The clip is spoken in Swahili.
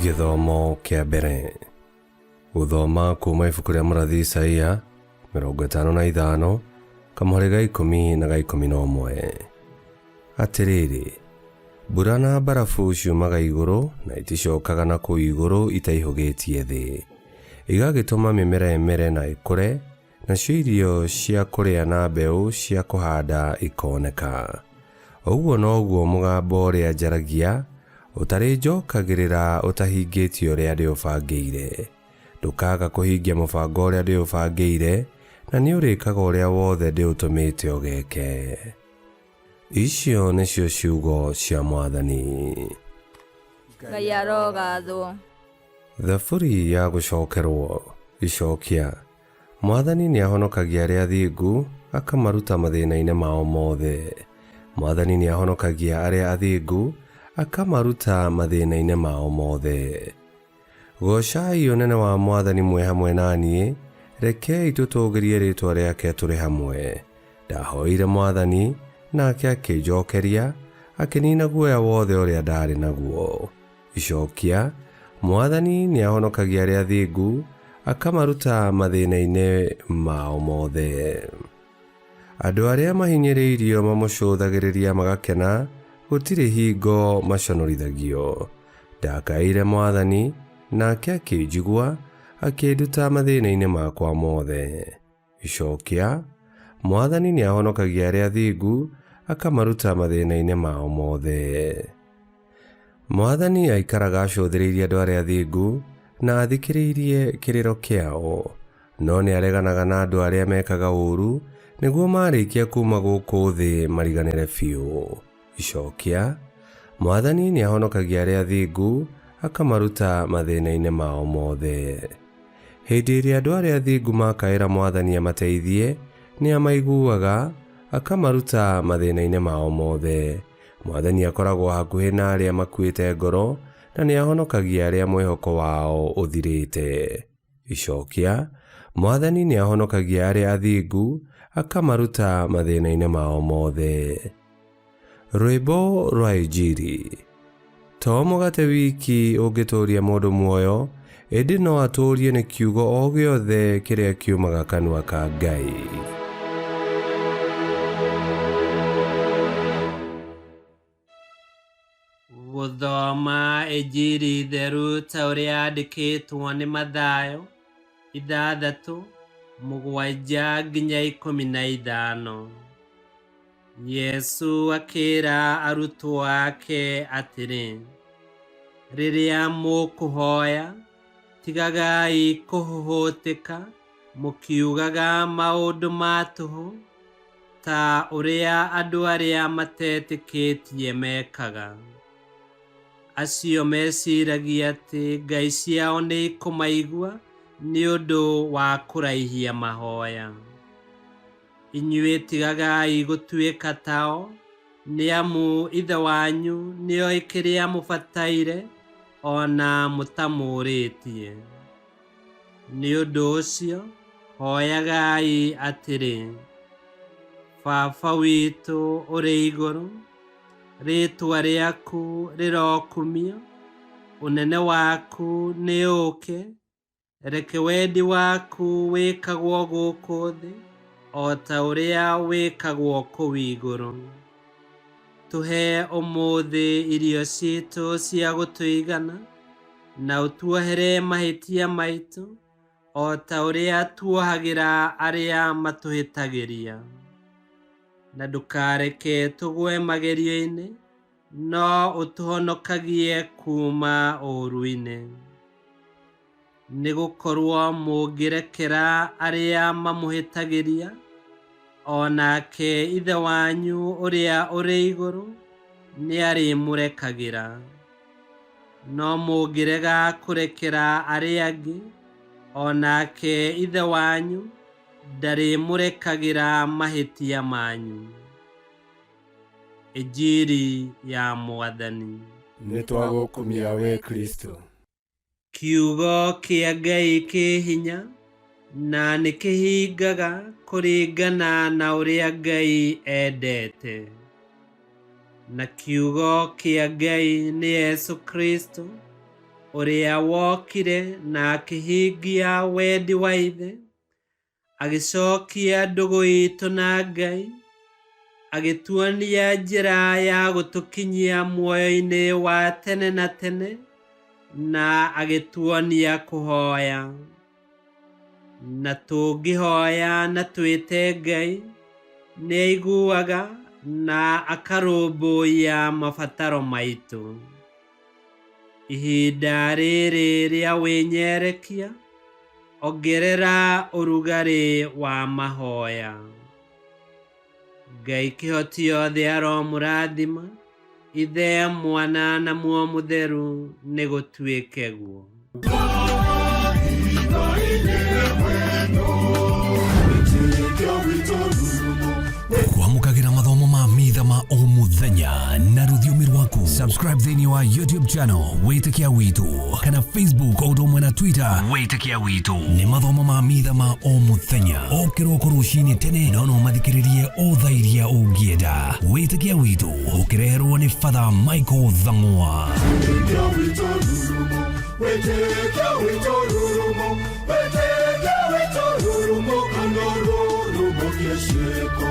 Githomo kia mbere. Guthoma kuma ibuku ria mũrathi Isaia 55 kamuhari ga 10 na ga 11. Atiriri, mbura na barafu ciumaga igũrũ na iticokaga na kũu igũrũ itaihũgĩtie thĩ, igagĩtũma mĩmera ĩmere na ĩkũre, nacio irio cia kũrĩa na mbeũ cia kũhanda ikoneka. Ũguo noguo mũgambo ũrĩa njaragia ũtarĩ njokagĩrĩra ũtahingĩtio ũrĩa ndĩũbangĩire. Ndũkaga kũhingia mũbango ũrĩa ndĩũbangĩire, na nĩ ũrĩkaga ũrĩa wothe ndĩũtũmĩte ũgeke. Icio nĩcio ciugo cia Mwathani. Ngai arogathwo. Thaburi ya gũcokerwo. Icokia. Mwathani nĩ ahonokagia arĩa athingu, akamaruta mathĩna-inĩ mao mothe. Mwathani nĩ ahonokagia arĩa athingu, akamaruta mathĩna-inĩ mao mothe. Gocai ũnene wa Mwathani mwĩ hamwe naniĩ, rekei tũtũũgĩrie rĩĩtwa rĩake tũrĩ hamwe. Ndahoire Mwathani, nake akĩnjokeria, akĩniina guoya wothe ũrĩa ndarĩ naguo. Icokia. Mwathani nĩ ahonokagia arĩa athingu, akamaruta mathĩna-inĩ mao mothe. Andũ arĩa mahinyĩrĩirio mamũcũthagĩrĩria magakena, gũtirĩ hingo maconorithagio. Ndakaĩire Mwathani, nake akĩnjigua, akĩnduta mathĩna-inĩ makwa mothe. Icokia. Mwathani nĩ ahonokagia arĩa athingu, akamaruta mathĩna-inĩ mao mothe. Mwathani aikaraga acũthĩrĩirie andũ arĩa athingu, na athikĩrĩirie kĩrĩro kĩao, no nĩ areganaga na andũ arĩa mekaga ũũru, nĩguo marĩkia kuma gũkũ thĩ mariganĩre biũ. Icokia. Mwathani nĩ ahonokagia arĩa athingu, akamaruta mathĩna-inĩ mao mothe. Hĩndĩ ĩrĩa andũ arĩa athingu makaĩra Mwathani amateithie, nĩ amaiguaga, akamaruta mathĩna-inĩ mao mothe. Mwathani akoragwo hakuhĩ na arĩa makuĩte ngoro, na nĩ ahonokagia arĩa mwĩhoko wao ũthirĩte. Icokia. Mwathani nĩ ahonokagia arĩa athingu, akamaruta mathĩna-inĩ mao mothe. Rwĩmbo rwa Injili. To mũgate wiki ũngĩtũũria mũndũ muoyo, ĩndĩ no atũũrie nĩ kiugo o gĩothe kĩrĩa kiumaga kanua ka Ngai. Gũthoma Injili theru ta ũrĩa yandĩkĩtwo nĩ Mathayo 6:7 nginya 15. Yesu akĩra arutwo ake atĩrĩ, rĩrĩa mũkũhoya, tigagai kũhũhũtĩka mũkiugaga maũndũ ma tũhũ, ta ũrĩa andũ arĩa matetĩkĩtie mekaga. Acio meciragia atĩ ngai ciao nĩ ikũmaigua nĩ ũndũ wa kũraihia mahoya. Inyuĩ tigagai gũtuĩka tao, nĩ amu ithe wanyu nĩoĩ kĩrĩa mũbataire, ona mũtamũrĩtie. Nĩ ũndũ ũcio, hoyagai atĩrĩ, Baba witũ ũrĩ igũrũ, rĩĩtwa rĩaku rĩrokumio, ũnene waku nĩ ũũke, reke wendi waku wĩkagwo gũkũ thĩ, o ta ũrĩa wĩkagwo kũu igũrũ. Tũhe ũmũthĩ irio ciitũ cia gũtũigana, na ũtuohere mahĩtia maitũ, o ta ũrĩa tuohagĩra arĩa matũhĩtagĩria. Na ndũkareke tũgwe magerio-inĩ, no ũtũhonokagie kuma ũũru-inĩ. Nĩ gũkorwo mũngĩrekera arĩa mamũhĩtagĩria, onake ithe wanyu ũrĩa ũrĩ igũrũ nĩ arĩmũrekagĩra. No mũngĩrega kũrekera arĩa angĩ, onake ithe wanyu ndarĩmũrekagĩra mahĩtia manyu. Injili ya Mwathani. Nĩ twagũkumia we Kristo. Kiugo kĩa Ngai kĩ hinya, na nĩ kĩhingaga kũringana na ũrĩa Ngai endete. Na kiugo kĩa Ngai nĩ Yesu Kristo, ũrĩa wokire na akĩhingia wendi wa ithe, agĩcokia ndũgũ itũ na Ngai, agĩtuonia njĩra ya gũtũkinyia muoyo-inĩ wa tene na tene, na agĩtuonia kũhoya. Na tũngĩhoya na twĩte Ngai, nĩ aiguaga na akarũmbũiya mabataro maitũ. Ihinda rĩrĩ rĩa wĩnyerekia, ongerera ũrugarĩ wa mahoya. Ngai kĩhoti othe aromũrathima, Ithe, Mwana na Muoyo Mũtheru, nĩ gũtuĩke guo. Kwamũkagĩra mathomo ma Mitha ma o mũthenya na rũthiomi rwaku. Subscribe thĩinĩ wa YouTube channel Witikia Witu, kana Facebook o ũndũ ũmwe na Twitter Witikia Witu. Nĩ mathomo ma Mitha ma o mũthenya, o kĩroko rũcinĩ tene, no mathikĩrĩrie o thaa iria ũngĩenda. Witikia Witu ũkĩreherwo nĩ Father Michael Thang'wa. Witikia Witu rurumo, Witikia Witu rurumo, Witikia Witu rurumo, kando rurumo kiesheko.